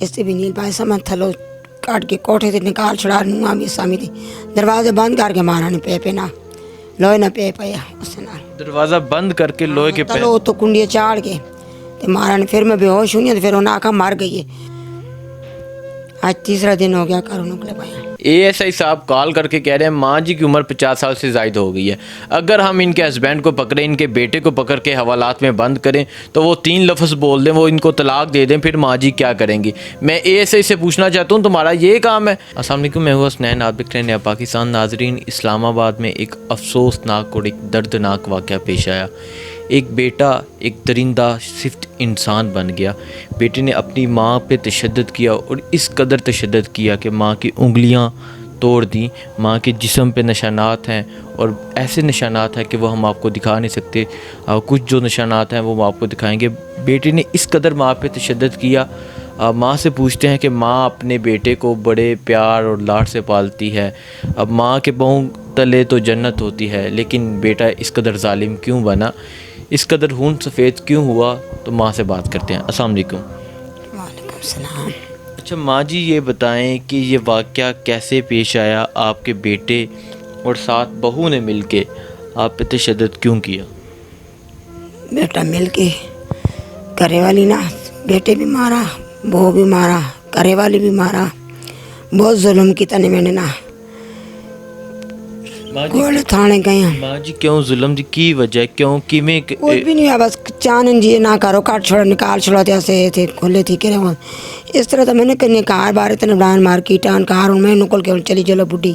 इससे भी नील पाए समझ थलो काट के कोठे से निकाल छुड़ा नुआ भी सामी थी दरवाजे बंद करके मारा ने पे ना लोहे ना पे पाया उससे ना दरवाज़ा बंद करके लोहे के पे तलो तो कुंडिया चाड़ के ते मारा ने। फिर मैं बेहोश हुई तो फिर उन्हें आखा मर गई है। आज तीसरा दिन हो गया करो निकले पाया। एएसआई साहब कॉल करके कह रहे हैं माँ जी की उम्र 50 साल से ज़ायद हो गई है, अगर हम इनके हस्बैंड को पकड़ें, इनके बेटे को पकड़ के हवालात में बंद करें तो वो 3 लफ्ज़ बोल दें, वो इनको तलाक दे दें, फिर माँ जी क्या करेंगी। मैं एएसआई से पूछना चाहता हूँ तुम्हारा ये काम है। अस्सलाम वालेकुम, मैं हूँ हसनैन, आप देख रहे हैं पाकिस्तान। नाजरीन, इस्लामाबाद में एक अफसोसनाक और एक दर्दनाक वाक़या पेश आया। एक बेटा एक दरिंदा सिर्फ इंसान बन गया। बेटे ने अपनी माँ पे तशद्दुद किया और इस कदर तशद्दुद किया कि माँ की उंगलियाँ तोड़ दी। माँ के जिस्म पे निशानात हैं और ऐसे निशानात हैं कि वो हम आपको दिखा नहीं सकते। कुछ जो निशानात हैं वो हम आपको दिखाएंगे। बेटे ने इस कदर माँ पे तशद्दुद किया। माँ से पूछते हैं कि माँ अपने बेटे को बड़े प्यार और लाड से पालती है। अब माँ के पाँव तले तो जन्नत होती है, लेकिन बेटा इस कदर जालिम क्यों बना, इस कदर खून सफ़ेद क्यों हुआ। तो माँ से बात करते हैं। अस्सलाम वालेकुम। वालेकुम सलाम। अच्छा माँ जी, ये बताएं कि ये वाक़या कैसे पेश आया, आपके बेटे और साथ बहू ने मिलके आप पे तशद्दुद क्यों किया। बेटा मिल के करे वाली ना बेटे भी मारा, बहू भी मारा, करे वाली भी मारा, बहुत जुल्म किया ने मैंने ना। गोले थाने गए हैं। माँ जी क्यों जुल्म की वजह क्यों किमें कोई भी नहीं है, बस चानन जी ना करो, काट छोड़ा निकाल छोड़ा ऐसे थे खोले थी के वो इस तरह तो मैंने कहीं कार बारे तने ब्रांड मार की टान कार मैं निकल के चली चलो बुढ़ी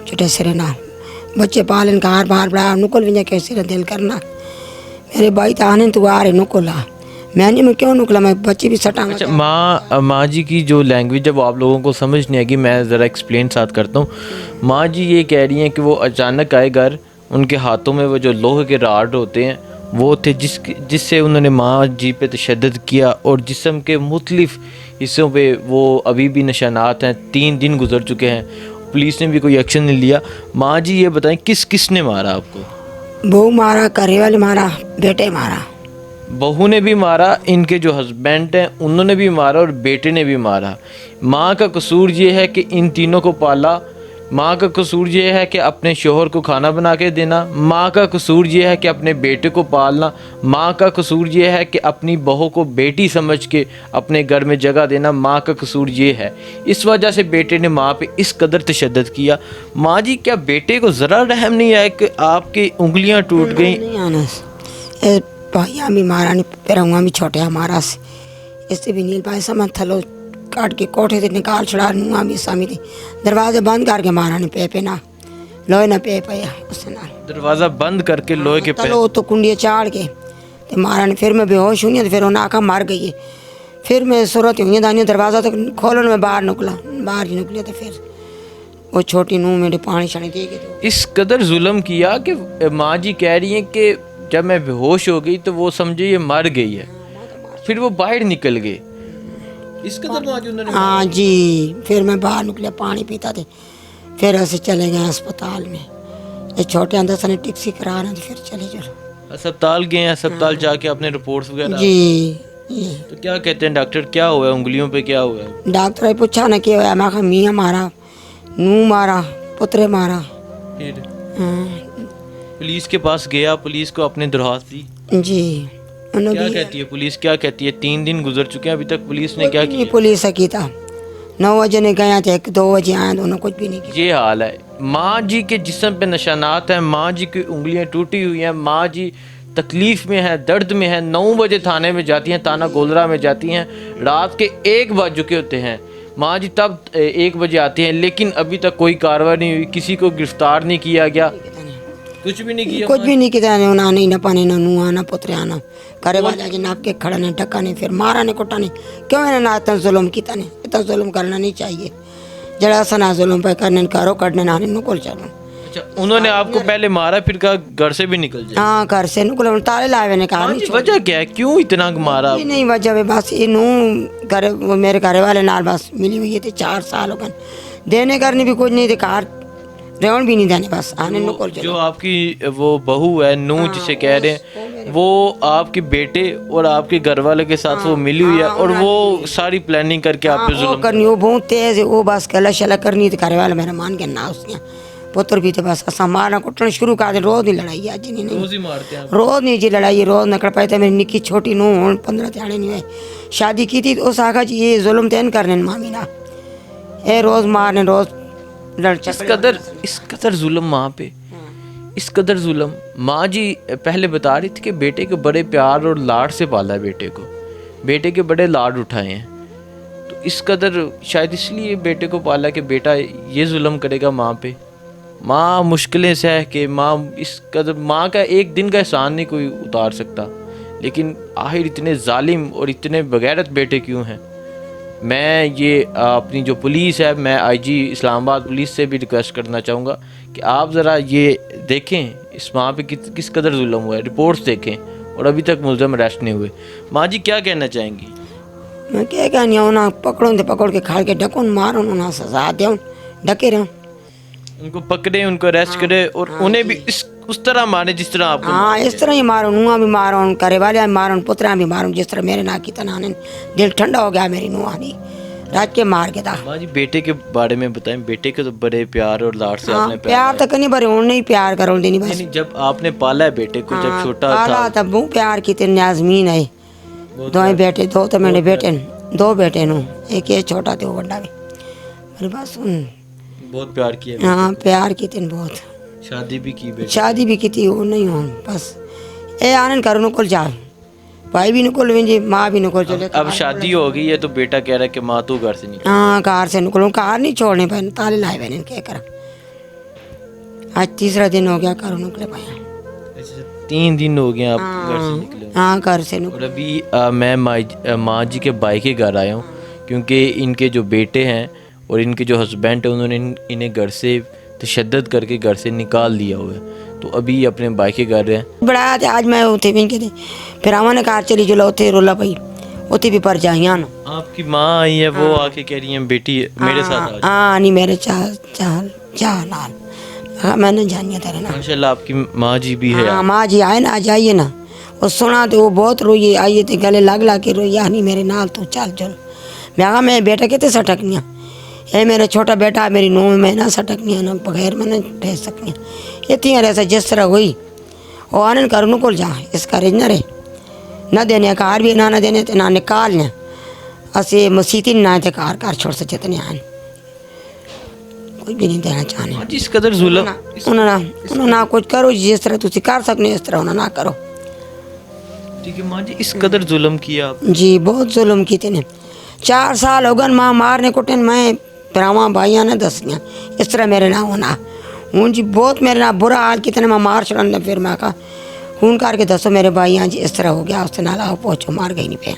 छोटे सिरे ना बच्चे पालन कार बाहर बड़ा निकल भी कैसे दिल करना। मेरे भाई तो आने तू आ रहे निकला मैंने मैं क्यों निकला, मैं बच्ची भी सटा। अच्छा माँ जी की जो लैंग्वेज है वो आप लोगों को समझ नहीं आएगी, मैं ज़रा एक्सप्लेन साथ करता हूँ। माँ जी ये कह रही हैं कि वो अचानक आए घर, उनके हाथों में वो जो लोहे के राड होते हैं वो थे जिससे उन्होंने माँ जी पे तशद्दुद किया और जिस्म के मुख्तलिफ हिस्सों पे वो अभी भी निशानात हैं। 3 दिन गुजर चुके हैं, पुलिस ने भी कोई एक्शन नहीं लिया। माँ जी ये बताएं किसने मारा आपको। बहू मारा, करे वाले मारा, बेटे मारा। बहू ने भी मारा, इनके जो हस्बैंड हैं उन्होंने भी मारा और बेटे ने भी मारा। माँ का कसूर ये है कि इन तीनों को पाला, माँ का कसूर ये है कि अपने शोहर को खाना बना के देना, माँ का कसूर ये है कि अपने बेटे को पालना, माँ का कसूर ये है कि अपनी बहू को बेटी समझ के अपने घर में जगह देना। माँ का कसूर ये है, इस वजह से बेटे ने माँ पे इस कदर तशद्दुद किया। माँ जी क्या बेटे को ज़रा रहम नहीं आया कि आपकी उंगलियाँ टूट गई। भैया भी मारा नहीं, फिर हुआ भी छोटे हमारा से इससे भी नील पाए समझ थलो काट के कोठे से निकाल छुड़ा नुआ भी सामी थी दरवाजे बंद करके मारा ने पे ना लोहे ना पे पाया उससे ना दरवाज़ा बंद करके लोहे के तलो तो कुंडिया चाड़ के ते मारा ने। फिर मैं बेहोश हुई तो फिर उन्हें आखा मर गई है। फिर मैं सूरत हुई दानी दरवाज़ा तो खोलन में बाहर ही निकली तो फिर वो छोटी नूह मेरे पानी छानी दे गई। इस कदर जुल्म किया कि माँ जी कह रही हैं कि जब मैं बेहोश हो गई तो वो समझे ये मर गई है, फिर वो बाहर निकल गए। इस कदर माँ जी उन्होंने हाँ जी। फिर मैं बाहर निकले पानी पीता थे, फिर ऐसे चले गए अस्पताल में। ये छोटे अंदर से टैक्सी करा रहे थे, फिर चले चलो अस्पताल गए। अस्पताल जाके अपने रिपोर्ट्स वगैरह जी। तो क्या कहते हैं डॉक्टर, क्या हुआ है उंगलियों पे, क्या हुआ है। डॉक्टर ने पूछा ना क्या हुआ, मैं कहा मियाँ मारा, नू मारा, पुत्रे मारा। फिर हाँ पुलिस के पास गया, पुलिस को अपने दरख्वास्त दी जी। क्या कहती है पुलिस, क्या कहती है। 3 दिन गुजर चुके हैं, अभी तक पुलिस ने क्या किया। पुलिस की था 9 बजे ने गया थे, 2 बजे आए, दोनों कुछ भी नहीं किया। ये हाल है। माँ जी के जिस्म पे निशानात हैं, माँ जी की उंगलियां टूटी हुई हैं, माँ जी तकलीफ़ में है, दर्द में है। 9 बजे थाने में जाती हैं, थाना गोलरा में जाती हैं, रात के 1 बज चुके होते हैं। माँ जी तब 1 बजे आती हैं, लेकिन अभी तक कोई कार्रवाई नहीं हुई, किसी को गिरफ्तार नहीं किया गया, कुछ भी नहीं किया। कुछ भी नहीं किया ना, नहीं ना पाने ना नू आना पुत्र आना करे वाला जी नाप के खड़ा नहीं, टक्का नहीं, फिर मारा नहीं, कुटा नहीं। क्यों मैंने ना इतना जुल्म किया नहीं, इतना जुल्म करना नहीं चाहिए। जरा सा ना जुल्म पे करने करो कटने ना निकल चलो। अच्छा उन्होंने आपको पहले मारा, फिर कहा घर से भी निकल जाए। हाँ घर से निकल ताले लाए ने कहा वजह क्या है, क्यों इतना मारा। नहीं वजह बस ये नू करे मेरे घरे वाले नाल बस मिली हुई थी 4 साल हो गए, देने करने भी कुछ नहीं थे। कार रेवण भी नहीं देने, बस आने नुकल चलो। जो आपकी वो बहू है नूह जिसे कह रहे हैं, वो आपके बेटे और आपके घर वाले के साथ वो मिली हुई है और वो सारी प्लानिंग करके आप पे वो जुल्म करनी, वो बहुत तेज है, वो बस कला शला करनी तो घर वाला मेरा मान के ना उसने पुत्र भी तो बस असा मारना कुटना शुरू कर दे। रोज नहीं लड़ाई अज नहीं, रोज ही मारते हैं। रोज नहीं जी लड़ाई, रोज नकड़ पाए तो मेरी निक्की छोटी नूह हूँ 15 त्याड़े नहीं हुए, शादी की थी तो उस आखा जी ये जुल्म तैन करने मामी ना, ए रोज मारने रोज लड़ इस कदर जुल्म माँ पे, इस कदर जुल्म। माँ जी पहले बता रही थी कि बेटे को बड़े प्यार और लाड से पाला है, बेटे के बड़े लाड उठाए हैं, तो इस कदर शायद इसलिए बेटे को पाला कि बेटा ये जुल्म करेगा माँ पे। माँ मुश्किलें सह के, माँ इस कदर, माँ का एक दिन का एहसान नहीं कोई उतार सकता, लेकिन आखिर इतने जालिम और इतने बगैरत बेटे क्यों हैं। मैं ये अपनी जो पुलिस है, मैं आईजी इस्लामाबाद पुलिस से भी रिक्वेस्ट करना चाहूँगा कि आप ज़रा ये देखें इस माँ पे किस कदर जुल्म हुआ है, रिपोर्ट्स देखें, और अभी तक मुलज़म अरेस्ट नहीं हुए। माँ जी क्या कहना चाहेंगी? मैं क्या कहनी हूँ ना, पकड़ो तो पकड़ के खाड़ के ढकून मारो ना, सजा दो ढके रहो, उनको पकड़े, उनको अरेस्ट करे और उन्हें भी उस तरह मारे जिस तरह आपको। हाँ इस तरह ही मारो, नुआ भी मारो, करे वाले भी मारो, पुत्रा भी मारो, जिस तरह मेरे ना की तना दिल ठंडा हो गया मेरी नुआ नहीं राज के मार के था। माँ जी बेटे के बारे में बताएं, बेटे के तो बड़े प्यार और लाड से आपने प्यार तो नहीं भरे उन्हें ही प्यार करो देनी बस। नहीं, जब आपने पाला है बेटे को, जब छोटा था तब वो प्यार की तेरे नाजमीन है, दो बेटे, दो तो मेरे बेटे, दो बेटे नु, एक ये छोटा थे वो बड़ा भी, मेरे पास बहुत प्यार किया। हाँ प्यार की तेन बहुत, शादी भी की बेटे, शादी भी की थी, वो नहीं हो बस ए आनंद करो नुकुल जा, भाई भी नुकुल जी, माँ भी नुकुल चले। अब शादी हो गई है तो बेटा कह रहा है कि माँ तू घर से निकल। हाँ कार से निकलूँ, कार नहीं छोड़ने पाए, ताले लाए मैंने क्या करा, आज तीसरा दिन हो गया करो निकले पाया। 3 दिन हो गए आप घर से निकले? हाँ घर से निकले। और अभी मैं माँ जी के भाई के घर आया हूँ, क्योंकि इनके जो बेटे हैं और इनके जो हस्बैंड हैं उन्होंने इन्हें घर से तशद्दद करके घर से निकाल दिया हुआ है, तो अभी अपने भाई के घर हैं। बड़ा थे आज मैं उठे भी के फिर आवा ने कार चली जो उथे रोला पई उथे भी पर जाइया ना। आपकी माँ आई है, वो आके कह रही है बेटी मेरे साथ आ जाओ। हाँ नहीं मेरे चाल चाल चाल लाल, हाँ मैंने जानिया तेरे ना। माशाल्लाह आपकी माँ जी भी है। हाँ माँ जी आए ना, आ जाइए ना, और सुना तो वो बहुत रोई, आइए तो गले लग ला के रोई, नहीं मेरे नाल तू चल चल। मैं कहा मैं बेटा कितने सटकनिया है, मेरा छोटा बेटा मेरी नूह में ना सटकनिया ना, बगैर मैंने रह सकनिया इतनी ऐसा जिस तरह हुई वो आनंद कर नुकुल जा इसका रेज न रे न देने कार भी ना देने तो ना निकालने असे मसीती ना थे कार कार छोड़ से जितने आन कोई भी नहीं देना चाहने। जिस कदर जुल्म उन्होंने ना कुछ करो, जिस तरह तुम कर सकने इस तरह उन्होंने ना करो। ठीक है माँ जी, इस कदर जुल्म किया आप? जी बहुत जुल्म की थी, 4 साल हो गए माँ मारने कुटन, मैं फिरावा भाइया ने दसियाँ इस तरह मेरे ना होना हूँ जी, बहुत मेरे ना बुरा हाल कितने मैं मार छड़न। फिर मैं कहा खून करके दसो मेरे भाइया जी इस तरह हो गया, उससे नाला पहुँचो मार गई नहीं पे।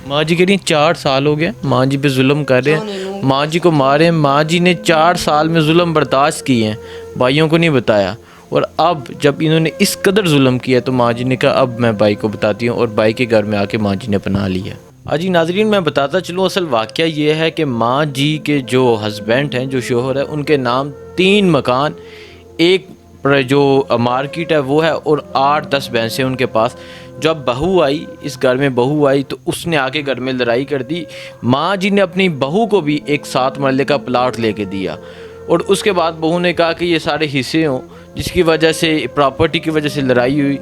माँ जी कह रही 4 साल हो गए माँ जी पे जुल्म कर रहे हैं, माँ जी को मारे, माँ जी ने 4 साल में जुल्म बर्दाश्त किए हैं, भाइयों को नहीं बताया, और अब जब इन्होंने इस कदर जुल्म किया तो माँ जी ने कहा अब मैं भाई को बताती हूँ, और भाई के घर में आके माँ जी ने पनाह लिया। जी नाजरीन मैं बताता चलूँ, असल वाक़या ये है कि माँ जी के जो हस्बैंड हैं, जो शोहर है, उनके नाम 3 मकान, एक जो मार्केट है वो है, और 8-10 भैंसें उनके पास। जब बहू आई, इस घर में बहू आई तो उसने आके घर में लड़ाई कर दी। माँ जी ने अपनी बहू को भी एक 7 मरले का प्लाट लेके दिया, और उसके बाद बहू ने कहा कि ये सारे हिस्से हों, जिसकी वजह से प्रॉपर्टी की वजह से लड़ाई हुई।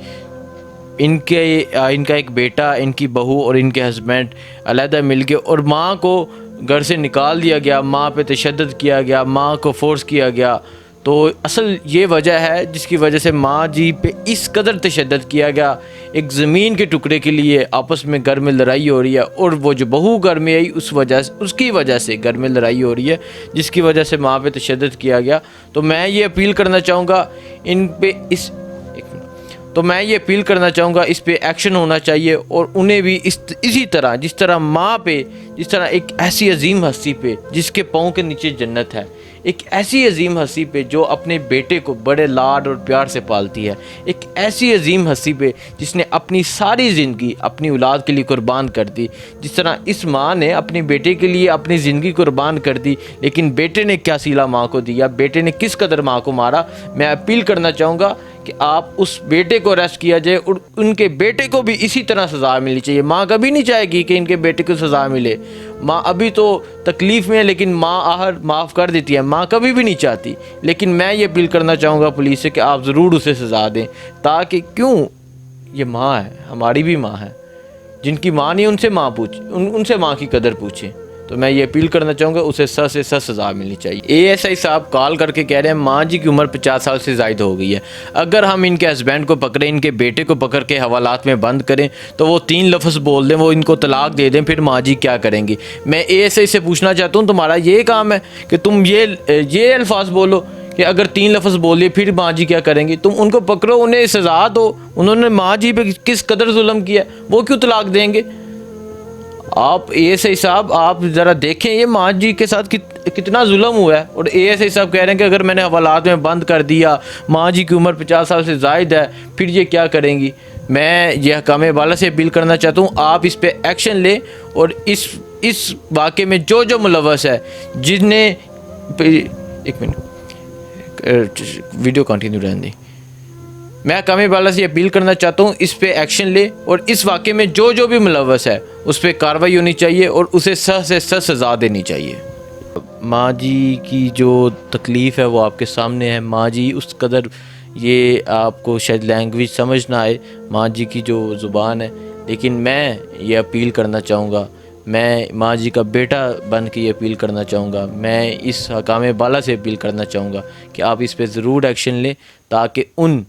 इनका एक बेटा, इनकी बहू और इनके हस्बैंड अलहदा मिल गए, और माँ को घर से निकाल दिया गया, माँ पे तशद्दुद किया गया, माँ को फोर्स किया गया। तो असल ये वजह है जिसकी वजह से माँ जी पे इस कदर तशद्दुद किया गया, एक ज़मीन के टुकड़े के लिए आपस में घर में लड़ाई हो रही है, और वो जो बहू घर में आई उसकी वजह से घर में लड़ाई हो रही है, जिसकी वजह से माँ पे तशद्दुद किया गया। तो मैं ये अपील करना चाहूँगा इन पे तो मैं ये अपील करना चाहूँगा, इस पे एक्शन होना चाहिए और उन्हें भी इसी तरह, जिस तरह माँ पे, जिस तरह एक ऐसी अजीम हस्ती पे जिसके पाँव के नीचे जन्नत है, एक ऐसी अजीम हस्ती पे जो अपने बेटे को बड़े लाड और प्यार से पालती है, एक ऐसी अजीम हस्ती पे जिसने अपनी सारी ज़िंदगी अपनी औलाद के लिए कुर्बान कर दी, जिस तरह इस माँ ने अपने बेटे के लिए अपनी ज़िंदगी कुर्बान कर दी, लेकिन बेटे ने क्या सिला माँ को दिया, बेटे ने किस कदर माँ को मारा। मैं अपील करना चाहूँगा कि आप उस बेटे को अरेस्ट किया जाए और उनके बेटे को भी इसी तरह सज़ा मिलनी चाहिए। माँ कभी नहीं चाहेगी कि इनके बेटे को सज़ा मिले। माँ अभी तो तकलीफ़ में है, लेकिन माँ आहर माफ़ कर देती है, माँ कभी भी नहीं चाहती। लेकिन मैं ये अपील करना चाहूँगा पुलिस से कि आप ज़रूर उसे सज़ा दें, ताकि क्यों, ये माँ है, हमारी भी माँ है, जिनकी माँ नहीं उनसे माँ उनसे माँ की कदर पूछें। तो मैं ये अपील करना चाहूँगा उसे सख्त से सख्त सज़ा मिलनी चाहिए। एएसआई साहब कॉल करके कह रहे हैं माँ जी की उम्र 50 साल से ज़ायद हो गई है, अगर हम इनके हस्बैंड को पकड़ें, इनके बेटे को पकड़ के हवालात में बंद करें तो वो 3 लफ्ज़ बोल दें, वो इनको तलाक दे दें, फिर माँ जी क्या करेंगी। मैं एएसआई से पूछना चाहता हूँ, तुम्हारा ये काम है कि तुम ये अल्फाज बोलो कि अगर 3 लफ्ज़ बोलिए फिर माँ जी क्या करेंगी। तुम उनको पकड़ो, उन्हें सज़ा दो, उन्होंने माँ जी पे किस कदर जुल्म किया, वो क्यों तलाक देंगे। आप एएसआई साहब, आप ज़रा देखें ये माँ जी के साथ कितना जुल्म हुआ है। और एएसआई साहब कह रहे हैं कि अगर मैंने हवालात में बंद कर दिया, माँ जी की उम्र 50 साल से ज़ायद है, फिर ये क्या करेंगी। मैं ये हकाम वाला से अपील करना चाहता हूँ, आप इस पे एक्शन लें और इस वाक़े में जो मुलव्वस है, जिसने, एक मिनट वीडियो कंटिन्यू रहने दें, मैं हकाम वाला से अपील करना चाहता हूँ, इस पे एक्शन ले और इस वाक़े में जो भी मुलव्वस है उस पर कार्रवाई होनी चाहिए और उसे सख्त से सख्त सज़ा देनी चाहिए। माँ जी की जो तकलीफ़ है वो आपके सामने है। माँ जी उस कदर, ये आपको शायद लैंग्वेज समझ ना आए माँ जी की जो ज़ुबान है, लेकिन मैं ये अपील करना चाहूँगा, मैं माँ जी का बेटा बन के ये अपील करना चाहूँगा, मैं इस हकाम वाला से अपील करना चाहूँगा कि आप इस पर ज़रूर एक्शन लें, ताकि उन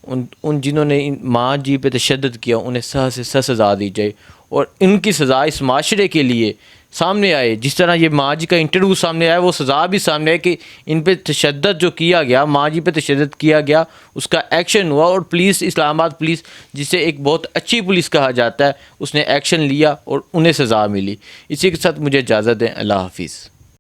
जिन्होंने माँ जी पे तशद्दुद किया उन्हें सख्त से सख्त सज़ा दी जाए और इनकी सज़ा इस माशरे के लिए सामने आए। जिस तरह ये माँ जी का इंटरव्यू सामने आया, वो सज़ा भी सामने आए कि इन पे तशद्दुद जो किया गया, माँ जी पे तशद्दुद किया गया, उसका एक्शन हुआ और पुलिस, इस्लामाबाद पुलिस जिसे एक बहुत अच्छी पुलिस कहा जाता है, उसने एक्शन लिया और उन्हें सज़ा मिली। इसी के साथ मुझे इजाज़त दें। अल्लाह हाफिज़।